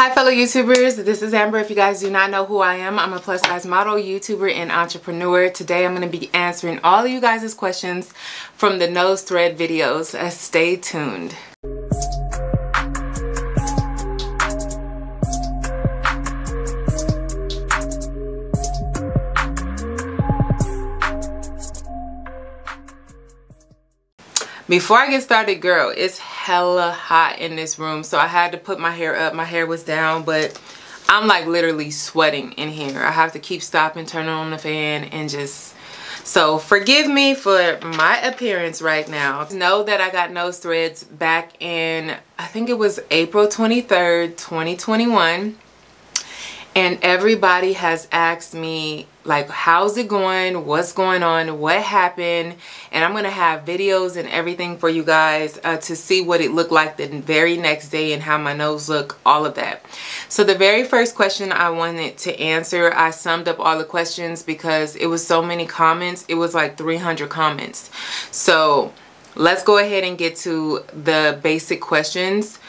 Hi fellow YouTubers, this is Amber. If you guys do not know who I am, I'm a plus size model, YouTuber, and entrepreneur. Today I'm going to be answering all of you guys' questions from the nose thread videos. Stay tuned. Before I get started, girl, it's hella hot in this room, so I had to put my hair up. My hair was down, but I'm like literally sweating in here. I have to keep stopping, turning on the fan, and just... So forgive me for my appearance right now. Know that I got nose threads back in, I think it was April 23rd, 2021. And everybody has asked me, like, how's it going? What's going on? What happened? And I'm going to have videos and everything for you guys to see what it looked like the very next day and how my nose looked, all of that. So the very first question I wanted to answer, I summed up all the questions because it was so many comments. It was like 300 comments. So let's go ahead and get to the basic questions.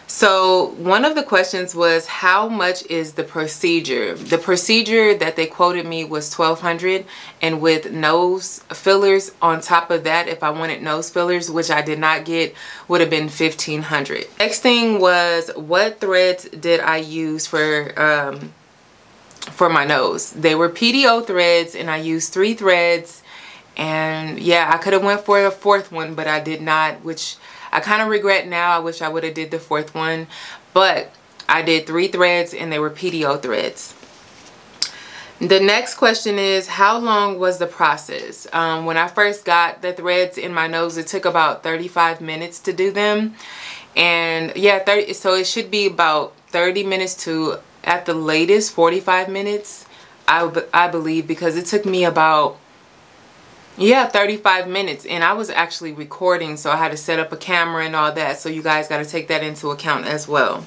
So one of the questions was, how much is the procedure? The procedure that they quoted me was $1,200, and with nose fillers on top of that, if I wanted nose fillers, which I did not get, would have been $1,500. Next thing was, what threads did I use for my nose? They were PdO threads, and I used 3 threads. And yeah, I could have went for a 4th one, but I did not, which I kind of regret now. I wish I would have did the 4th one, but I did 3 threads and they were PdO threads. The next question is, how long was the process? When I first got the threads in my nose, it took about 35 minutes to do them. And yeah, so it should be about 30 minutes to, at the latest, 45 minutes, I believe, because it took me about 35 minutes, and I was actually recording, so I had to set up a camera and all that, so you guys got to take that into account as well.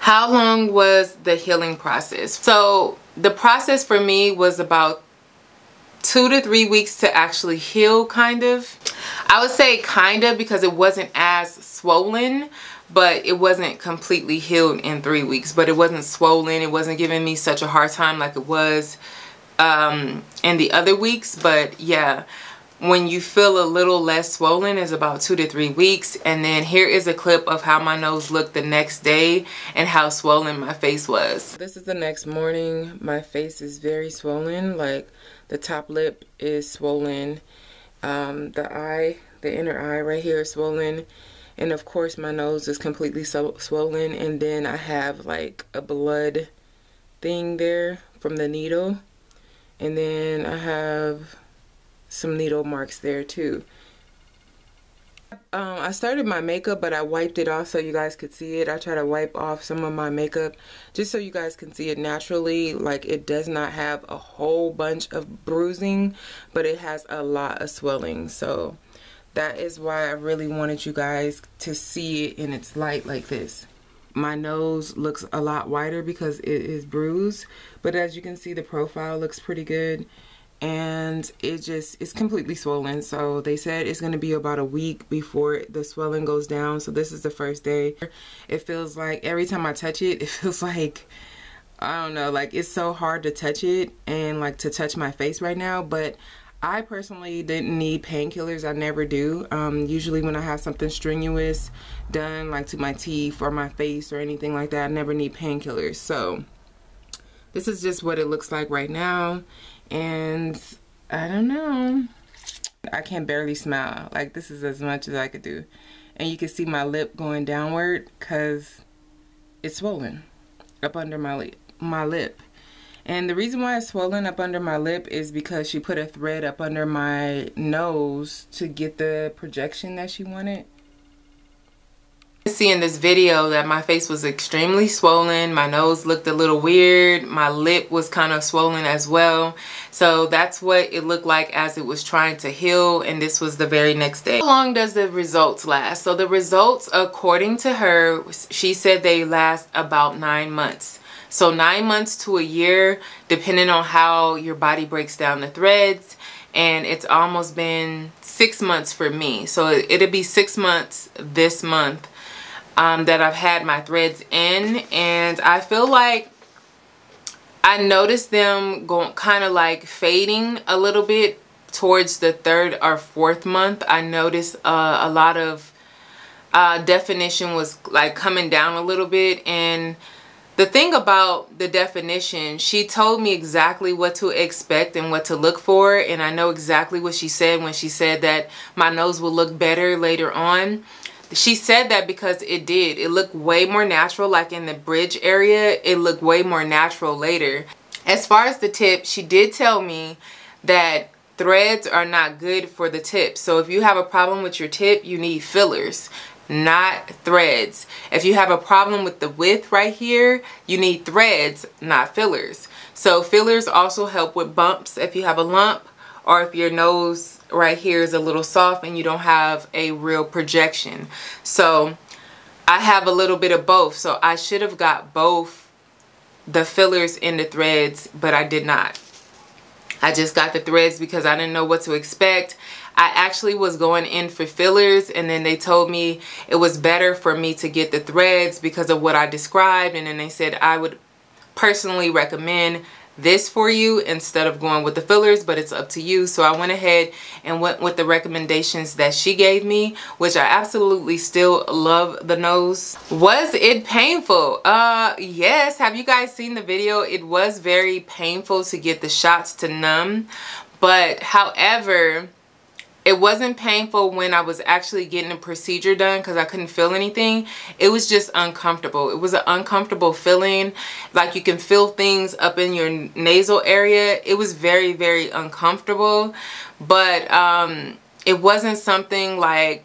How long was the healing process? So the process for me was about 2 to 3 weeks to actually heal, kind of. I would say kind of, because it wasn't as swollen, but it wasn't completely healed in 3 weeks, but it wasn't swollen. It wasn't giving me such a hard time like it was in the other weeks. But yeah, when you feel a little less swollen is about 2 to 3 weeks. And then here is a clip of how my nose looked the next day and how swollen my face was. This is the next morning. My face is very swollen, like the top lip is swollen, the inner eye right here is swollen, and of course my nose is completely swollen. And then I have like a blood thing there from the needle. And then I have some needle marks there too. I started my makeup, but I wiped it off so you guys could see it. I try to wipe off some of my makeup just so you guys can see it naturally. Like, it does not have a whole bunch of bruising, but it has a lot of swelling. So that is why I really wanted you guys to see it in its light like this. My nose looks a lot wider because it is bruised, but as you can see, the profile looks pretty good, and it's completely swollen. So they said it's going to be about a week before the swelling goes down. So this is the first day. It feels like every time I touch it, it feels like, I don't know, like it's so hard to touch it and like to touch my face right now. But I personally didn't need painkillers. I never do. Usually when I have something strenuous done, like to my teeth or my face or anything like that, I never need painkillers. So this is just what it looks like right now. And I don't know. I can barely smile. Like, this is as much as I could do. And you can see my lip going downward because it's swollen up under my lip. And the reason why it's swollen up under my lip is because she put a thread up under my nose to get the projection that she wanted. You see in this video that my face was extremely swollen. My nose looked a little weird. My lip was kind of swollen as well. So that's what it looked like as it was trying to heal. And this was the very next day. How long does the results last? So the results, according to her, she said they last about 9 months. So 9 months to a year, depending on how your body breaks down the threads. And it's almost been 6 months for me. So it'll be 6 months this month. that I've had my threads in, and I feel like I noticed them going kind of like fading a little bit towards the 3rd or 4th month. I noticed a lot of definition was like coming down a little bit. And the thing about the definition, she told me exactly what to expect and what to look for, and I know exactly what she said when she said that my nose will look better later on. She said that because it did. It looked way more natural, like in the bridge area. It looked way more natural later. As far as the tip, she did tell me that threads are not good for the tip. So if you have a problem with your tip, you need fillers, not threads. If you have a problem with the width right here, you need threads, not fillers. So fillers also help with bumps if you have a lump, or if your nose right here is a little soft and you don't have a real projection. So I have a little bit of both, so I should have got both the fillers and the threads, but I did not. I just got the threads because I didn't know what to expect. I actually was going in for fillers, and then they told me it was better for me to get the threads because of what I described, and then they said I would personally recommend this for you instead of going with the fillers, but it's up to you. So I went ahead and went with the recommendations that she gave me, which I absolutely still love the nose. Was it painful? Yes. Have you guys seen the video? It was very painful to get the shots to numb, but however, it wasn't painful when I was actually getting a procedure done because I couldn't feel anything. It was just uncomfortable. It was an uncomfortable feeling. Like you can feel things up in your nasal area. It was very, very uncomfortable. But it wasn't something like,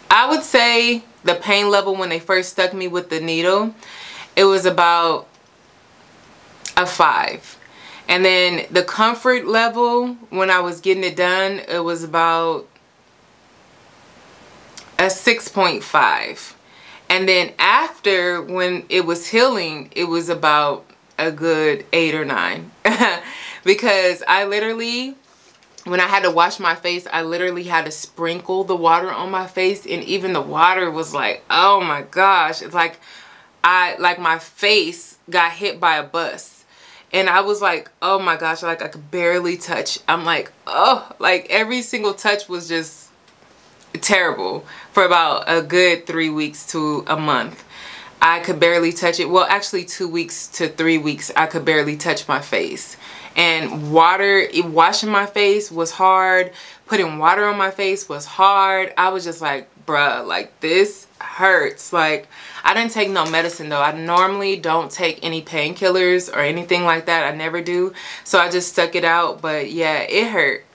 I would say the pain level when they first stuck me with the needle, it was about a 5. And then the comfort level when I was getting it done, it was about a 6.5. And then after, when it was healing, it was about a good 8 or 9. Because I literally, when I had to wash my face, I literally had to sprinkle the water on my face. And even the water was like, oh my gosh. It's like, my face got hit by a bus. And I was like, oh my gosh, like I could barely touch. I'm like, oh, like every single touch was just terrible for about a good 3 weeks to a month. I could barely touch it. Well, actually 2 weeks to 3 weeks, I could barely touch my face. And washing my face was hard. Putting water on my face was hard. I was just like, bruh, like this hurts. Like, I didn't take no medicine though. I normally don't take any painkillers or anything like that. I never do. So I just stuck it out. But yeah, it hurt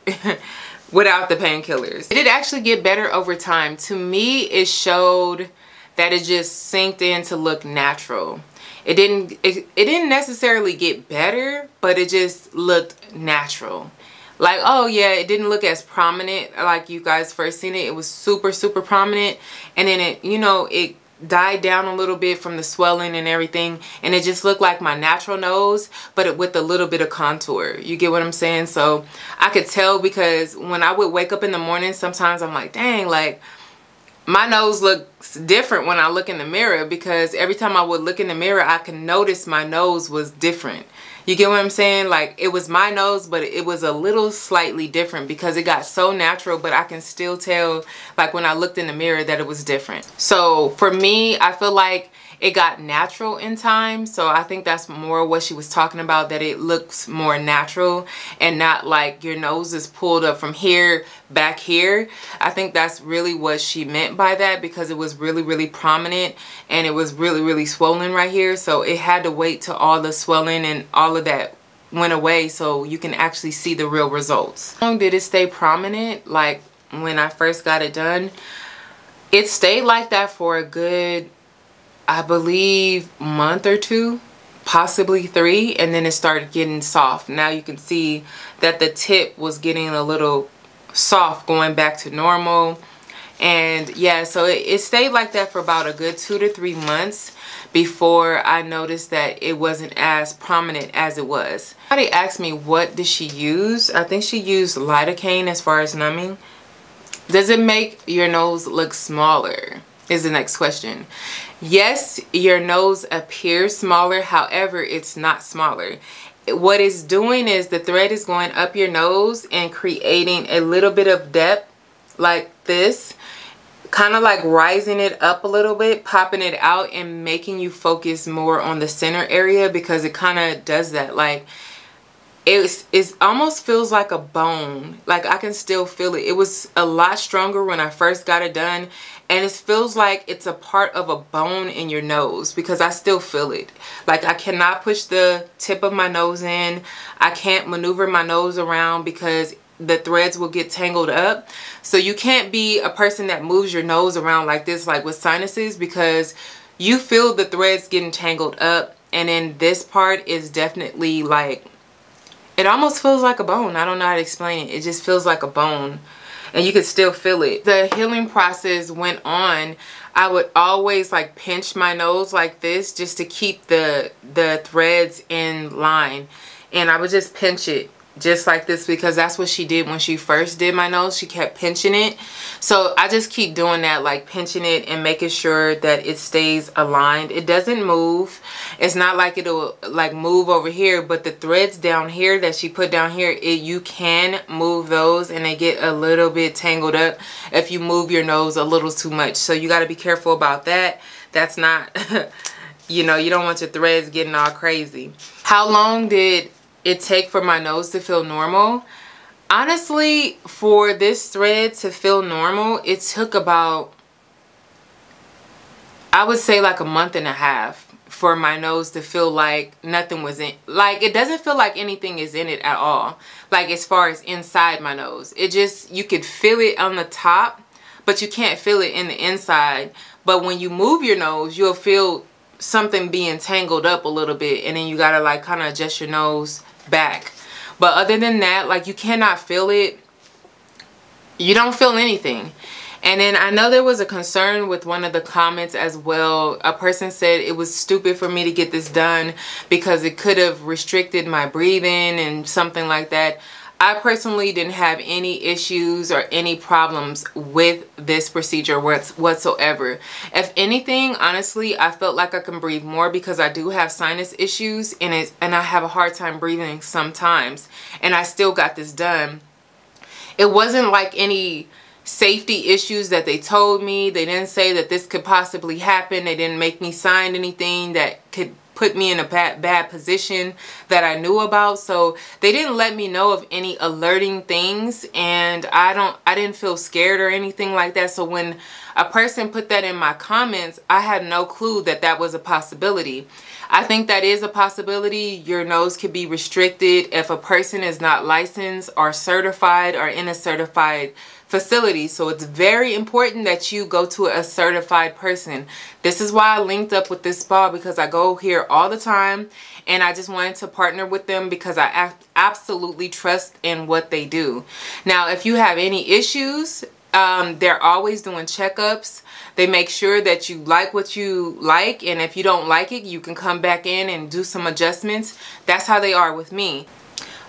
without the painkillers. It did actually get better over time. To me, it showed that it just synced in to look natural. It didn't necessarily get better, but it just looked natural. Like, oh yeah, it didn't look as prominent like you guys first seen it. It was super, super prominent. And then it, you know, it died down a little bit from the swelling and everything. And it just looked like my natural nose, but with a little bit of contour. You get what I'm saying? So I could tell, because when I would wake up in the morning, sometimes I'm like, dang, like my nose looks different when I look in the mirror, because every time I would look in the mirror, I can notice my nose was different. You get what I'm saying? Like, it was my nose, but it was a little slightly different because it got so natural, but I can still tell, like, when I looked in the mirror that it was different. So for me, I feel like it got natural in time. So I think that's more what she was talking about, that it looks more natural and not like your nose is pulled up from here back here. I think that's really what she meant by that, because it was really, really prominent and it was really, really swollen right here. So it had to wait till all the swelling and all of that went away so you can actually see the real results. How long did it stay prominent? Like when I first got it done, it stayed like that for a good, I believe, month or 2, possibly 3, and then it started getting soft. Now you can see that the tip was getting a little soft, going back to normal. And yeah, so it stayed like that for about a good 2 to 3 months before I noticed that it wasn't as prominent as it was. Somebody asked me, what did she use? I think she used lidocaine as far as numbing. Does it make your nose look smaller? is the next question. Yes, your nose appears smaller, however, it's not smaller. What it's doing is the thread is going up your nose and creating a little bit of depth like this, kind of like rising it up a little bit, popping it out and making you focus more on the center area, because it kind of does that. Like it almost feels like a bone. Like I can still feel it. It was a lot stronger when I first got it done, and it feels like it's a part of a bone in your nose, because I still feel it. Like I cannot push the tip of my nose in. I can't maneuver my nose around because the threads will get tangled up. So you can't be a person that moves your nose around like this, like with sinuses, because you feel the threads getting tangled up. And then this part is definitely like, it almost feels like a bone. I don't know how to explain it. It just feels like a bone, and you can still feel it. The healing process went on. I would always like pinch my nose like this just to keep the threads in line, and I would just pinch it just like this, because that's what she did when she first did my nose. She kept pinching it. So I just keep doing that, like pinching it and making sure that it stays aligned. It doesn't move. It's not like it'll like move over here, but the threads down here that she put down here, you can move those, and they get a little bit tangled up if you move your nose a little too much. So you got to be careful about that. That's not you know, you don't want your threads getting all crazy. How long did it take for my nose to feel normal? Honestly, for this thread to feel normal, it took about, I would say like a month and a half for my nose to feel like nothing was in, like it doesn't feel like anything is in it at all. Like as far as inside my nose, it just, you could feel it on the top, but you can't feel it in the inside. But when you move your nose, you'll feel something being tangled up a little bit, and then you gotta like kind of adjust your nose back. But other than that, like you cannot feel it. You don't feel anything. And then I know there was a concern with one of the comments as well. A person said it was stupid for me to get this done because it could have restricted my breathing and something like that. I personally didn't have any issues or any problems with this procedure whatsoever. If anything, honestly, I felt like I can breathe more because I do have sinus issues, and I have a hard time breathing sometimes, and I still got this done. It wasn't like any safety issues that they told me. They didn't say that this could possibly happen. They didn't make me sign anything that could put me in a bad position that I knew about. So they didn't let me know of any alerting things, and I didn't feel scared or anything like that. So when a person put that in my comments, I had no clue that that was a possibility. I think that is a possibility. Your nose could be restricted if a person is not licensed or certified or in a certified facility. So it's very important that you go to a certified person. This is why I linked up with this spa, because I go here all the time, and I just wanted to partner with them because I absolutely trust in what they do. Now, if you have any issues, they're always doing checkups. They make sure that you like what you like, and if you don't like it, you can come back in and do some adjustments. That's how they are with me.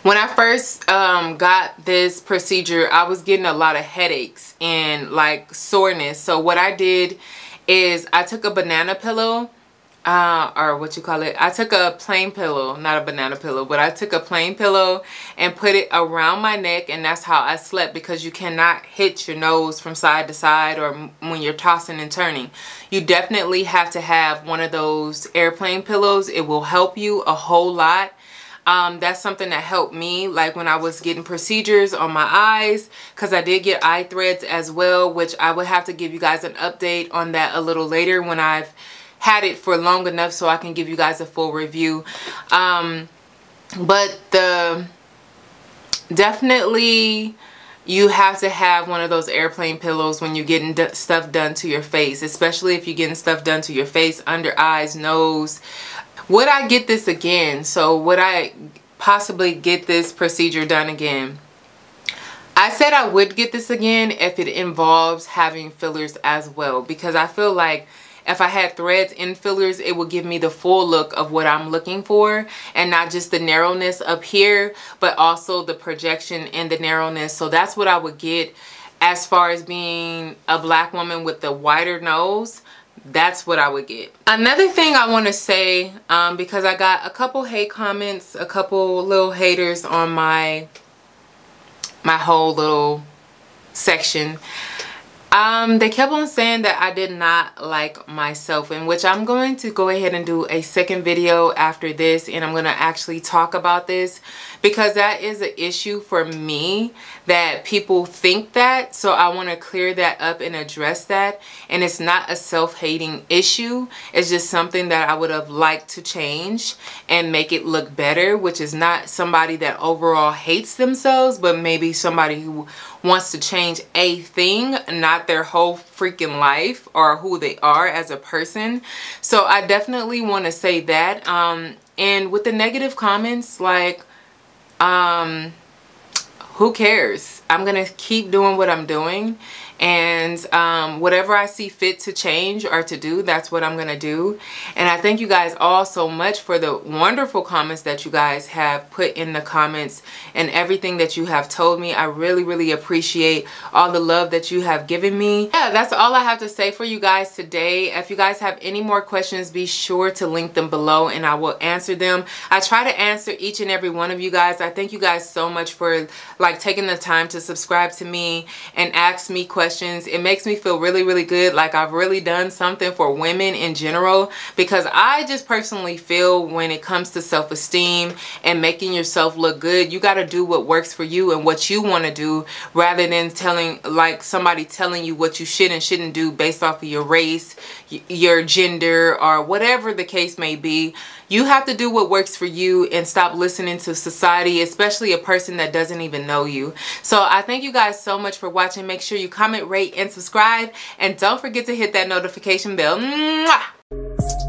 When I first got this procedure, I was getting a lot of headaches and like soreness. So what I did is I took a banana pillow, or what you call it. I took a plain pillow, not a banana pillow, but I took a plain pillow and put it around my neck, and that's how I slept, because you cannot hit your nose from side to side or when you're tossing and turning. You definitely have to have one of those airplane pillows. It will help you a whole lot. That's something that helped me, like when I was getting procedures on my eyes, because I did get eye threads as well, which I would have to give you guys an update on that a little later when I've had it for long enough so I can give you guys a full review. But definitely you have to have one of those airplane pillows when you're getting stuff done to your face, especially if you're getting stuff done to your face, under eyes, nose. Would I get this again? So would I possibly get this procedure done again? I said I would get this again if it involves having fillers as well, because I feel like if I had threads in fillers, it would give me the full look of what I'm looking for, and not just the narrowness up here, but also the projection and the narrowness. So that's what I would get as far as being a black woman with the wider nose, that's what I would get. Another thing I want to say, because I got a couple hate comments, a couple little haters on my whole little section. They kept on saying that I did not like myself, in which I'm going to go ahead and do a second video after this, and I'm going to actually talk about this, because that is an issue for me, that people think that. So I want to clear that up and address that. And it's not a self-hating issue. It's just something that I would have liked to change and make it look better, which is not somebody that overall hates themselves, but maybe somebody who wants to change a thing, not their whole freaking life or who they are as a person. So I definitely want to say that. And with the negative comments, like, who cares? I'm gonna keep doing what I'm doing, and whatever I see fit to change or to do, that's what I'm gonna do. And I thank you guys all so much for the wonderful comments that you guys have put in the comments and everything that you have told me. I really appreciate all the love that you have given me. Yeah, that's all I have to say for you guys today. If you guys have any more questions, be sure to link them below and I will answer them. I try to answer each and every one of you guys. I thank you guys so much for like taking the time to subscribe to me and ask me questions. It makes me feel really good, like I've really done something for women in general, because I just personally feel when it comes to self-esteem and making yourself look good, you got to do what works for you and what you want to do, rather than somebody telling you what you should and shouldn't do based off of your race, your gender, or whatever the case may be. You have to do what works for you and stop listening to society, especially a person that doesn't even know you. So I thank you guys so much for watching. Make sure you comment, rate, and subscribe. And don't forget to hit that notification bell. Mwah!